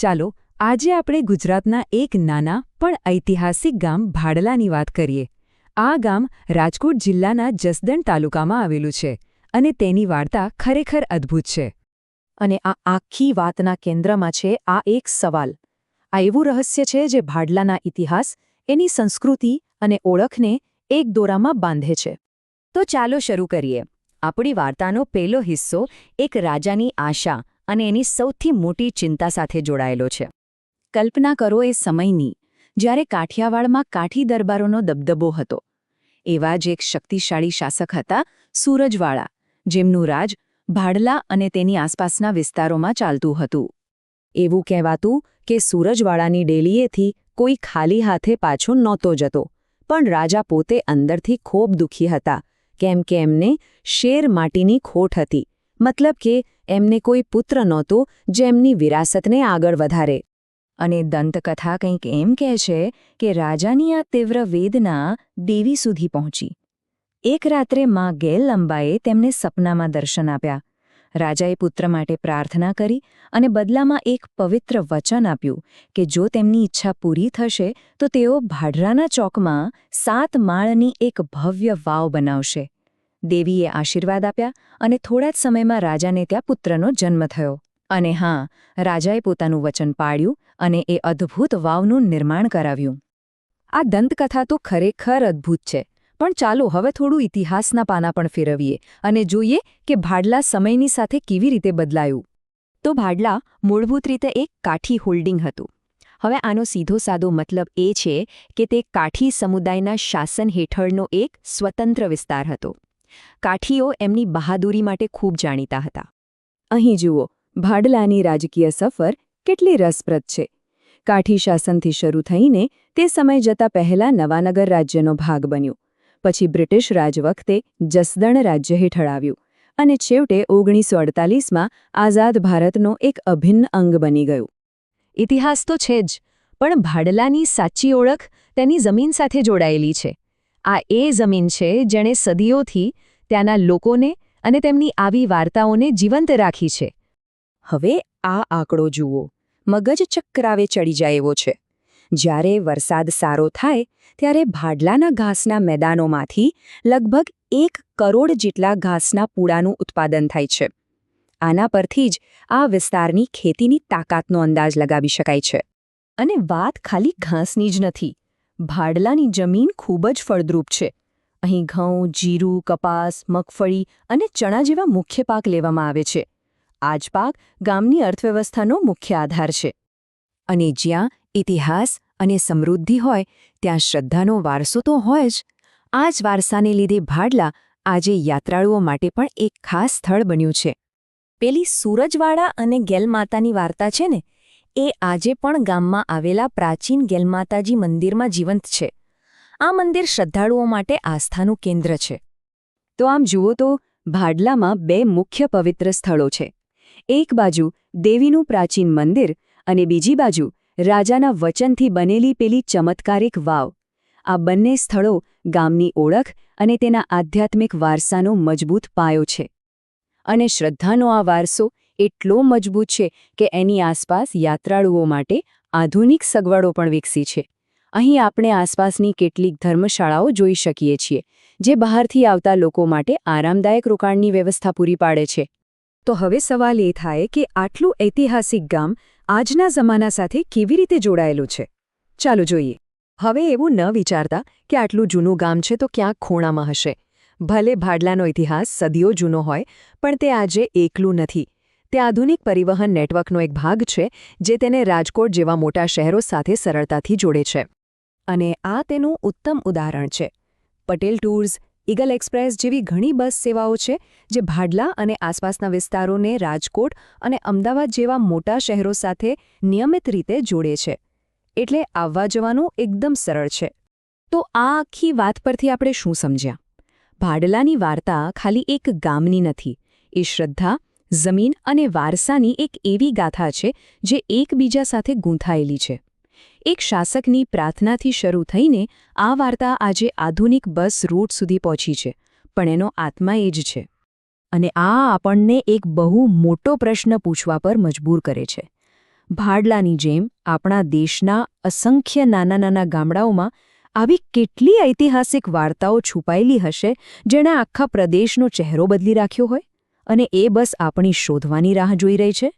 ચાલો આજે આપણે ગુજરાતના એક નાના પણ ઐતિહાસિક ગામ ભાડલાની વાત કરીએ. આ ગામ રાજકોટ જિલ્લાના જસદણ તાલુકામાં આવેલું છે અને તેની વાર્તા ખરેખર અદ્ભુત છે. અને આ આખી વાતના કેન્દ્રમાં છે આ એક સવાલ. આ એવું રહસ્ય છે જે ભાડલાના ઇતિહાસ, એની સંસ્કૃતિ અને ઓળખને એક દોરામાં બાંધે છે. તો ચાલો શરૂ કરીએ. આપણી વાર્તાનો પહેલો હિસ્સો એક રાજાની આશા અને એની સૌથી મોટી ચિંતા સાથે જોડાયેલો છે. કલ્પના કરો એ સમયની, જ્યારે કાઠિયાવાડમાં કાઠી દરબારોનો દબદબો હતો. એવા જ એક શક્તિશાળી શાસક હતા સૂરજવાળા, જેમનું રાજ ભાડલા અને તેની આસપાસના વિસ્તારોમાં ચાલતું હતું. એવું કહેવાતું કે સૂરજવાળાની ડેલીએથી કોઈ ખાલી હાથે પાછો નહોતો જતો, પણ રાજા પોતે અંદરથી ખૂબ દુઃખી હતા, કેમ કે એમને શેર માટીની ખોટ હતી. મતલબ કે એમને કોઈ પુત્ર નહોતો જે એમની વિરાસતને આગળ વધારે. અને દંતકથા કંઈક એમ કહે છે કે રાજાની આ તીવ્ર વેદના દેવી સુધી પહોંચી. એક રાત્રે માં ગેલ અંબાએ તેમને સપનામાં દર્શન આપ્યા. રાજાએ પુત્ર માટે પ્રાર્થના કરી અને બદલામાં એક પવિત્ર વચન આપ્યું કે જો તેમની ઈચ્છા પૂરી થશે તો તેઓ ભાડરાના ચોકમાં 7 માળની એક ભવ્ય વાવ બનાવશે. દેવીએ આશીર્વાદ આપ્યા અને થોડા જ સમયમાં રાજાને ત્યાં પુત્રનો જન્મ થયો. અને હા, રાજાએ પોતાનું વચન પાળ્યું અને એ અદ્ભુત વાવનું નિર્માણ કરાવ્યું. આ દંતકથા તો ખરેખર અદ્ભુત છે, પણ ચાલો હવે થોડું ઇતિહાસના પાના પણ ફેરવીએ અને જોઈએ કે ભાડલા સમયની સાથે કેવી રીતે બદલાયું. તો ભાડલા મૂળભૂત રીતે એક કાઠી હોલ્ડિંગ હતું. હવે આનો સીધો સાદો મતલબ એ છે કે તે કાઠી સમુદાયના શાસન હેઠળનો એક સ્વતંત્ર વિસ્તાર હતો. કાઠીઓ એમની બહાદુરી માટે ખૂબ જાણીતા હતા. અહીં જુઓ, ભાડલાની રાજકીય સફર કેટલી રસપ્રદ છે. કાઠી શાસનથી શરૂ થઈને તે સમય જતા પહેલા નવાનગર રાજ્યનો ભાગ બન્યું. પછી બ્રિટિશ રાજ વખતે જસદણ રાજ્ય હેઠળ આવ્યું અને છેવટે 1948માં આઝાદ ભારતનો એક અભિન્ન અંગ બની ગયું. ઇતિહાસ તો છે જ, પણ ભાડલાની સાચી ઓળખ તેની જમીન સાથે જોડાયેલી છે. આ એ જમીન છે જેણે સદીઓથી ત્યાંના લોકોને અને તેમની આવી વાર્તાઓને જીવંત રાખી છે. હવે આ આંકડો જુઓ, મગજ ચક્રાવે ચડી જાય એવો છે. જ્યારે વરસાદ સારો થાય ત્યારે ભાડલાના ઘાસના મેદાનોમાંથી લગભગ 1 કરોડ જેટલા ઘાસના પૂડાનું ઉત્પાદન થાય છે. આના પરથી જ આ વિસ્તારની ખેતીની તાકાતનો અંદાજ લગાવી શકાય છે. અને વાત ખાલી ઘાસની જ નથી. ભાડલાની જમીન ખૂબ જ ફળદ્રુપ છે. અહીં ઘઉં, જીરું, કપાસ, મગફળી અને ચણા જેવા મુખ્ય પાક લેવામાં આવે છે. આ જ પાક ગામની અર્થવ્યવસ્થાનો મુખ્ય આધાર છે. અને જ્યાં ઇતિહાસ અને સમૃદ્ધિ હોય ત્યાં શ્રદ્ધાનો વારસો તો હોય જ. આ જ વારસાને લીધે ભાડલા આજે યાત્રાળુઓ માટે પણ એક ખાસ સ્થળ બન્યું છે. પેલી સૂરજવાળા અને ગેલમાતાની વાર્તા છે ને, એ આજે પણ ગામમાં આવેલા પ્રાચીન ગેલમાતાજી મંદિરમાં જીવંત છે. આ મંદિર શ્રદ્ધાળુઓ માટે આસ્થાનું કેન્દ્ર છે. તો આમ જુઓ તો ભાડલામાં 2 મુખ્ય પવિત્ર સ્થળો છે. એક બાજુ દેવીનું પ્રાચીન મંદિર અને બીજી બાજુ રાજાના વચનથી બનેલી પેલી ચમત્કારિક વાવ. આ બંને સ્થળો ગામની ઓળખ અને તેના આધ્યાત્મિક વારસાનો મજબૂત પાયો છે. અને શ્રદ્ધાનો આ વારસો એટલો મજબૂત છે કે એની આસપાસ યાત્રાળુઓ માટે આધુનિક સગવડો પણ વિકસી છે. અહીં આપણે આસપાસની કેટલીક ધર્મશાળાઓ જોઈ શકીએ છીએ, જે બહારથી આવતા લોકો માટે આરામદાયક રોકાણની વ્યવસ્થા પૂરી પાડે છે. તો હવે સવાલ એ થાય કે આટલું ઐતિહાસિક ગામ આજના જમાના સાથે કેવી રીતે જોડાયેલું છે? ચાલો જોઈએ. હવે એવું ન વિચારતા કે આટલું જૂનું ગામ છે તો ક્યાંક ખૂણામાં હશે. ભલે ભાડલાનો ઇતિહાસ સદીઓ જૂનો હોય, પણ તે આજે એકલું નથી. તે આધુનિક પરિવહન નેટવર્કનો એક ભાગ છે જે તેને રાજકોટ જેવા મોટા શહેરો સાથે સરળતાથી જોડે છે. અને આ તેનું ઉત્તમ ઉદાહરણ છે. પટેલ ટૂર્સ, ઈગલ એક્સપ્રેસ જેવી ઘણી બસ સેવાઓ છે જે ભાડલા અને આસપાસના વિસ્તારોને રાજકોટ અને અમદાવાદ જેવા મોટા શહેરો સાથે નિયમિત રીતે જોડે છે. એટલે આવવા જવાનું એકદમ સરળ છે. તો આ આખી વાત પરથી આપણે શું સમજ્યા? ભાડલાની વાર્તા ખાલી એક ગામની નથી. એ શ્રદ્ધા, જમીન અને વારસાની એક એવી ગાથા છે જે એકબીજા સાથે ગૂંથાયેલી છે. એક શાસકની પ્રાર્થનાથી શરૂ થઈને આ વાર્તા આજે આધુનિક બસ રૂટ સુધી પહોંચી છે, પણ એનો આત્મા એ જ છે. અને આ આપણને એક બહુ મોટો પ્રશ્ન પૂછવા પર મજબૂર કરે છે. ભાડલાની જેમ આપણા દેશના અસંખ્ય નાના નાના ગામડાઓમાં આવી કેટલી ઐતિહાસિક વાર્તાઓ છુપાયેલી હશે જેણે આખા પ્રદેશનો ચહેરો બદલી રાખ્યો હોય અને એ બસ આપણી શોધવાની રાહ જોઈ રહી છે.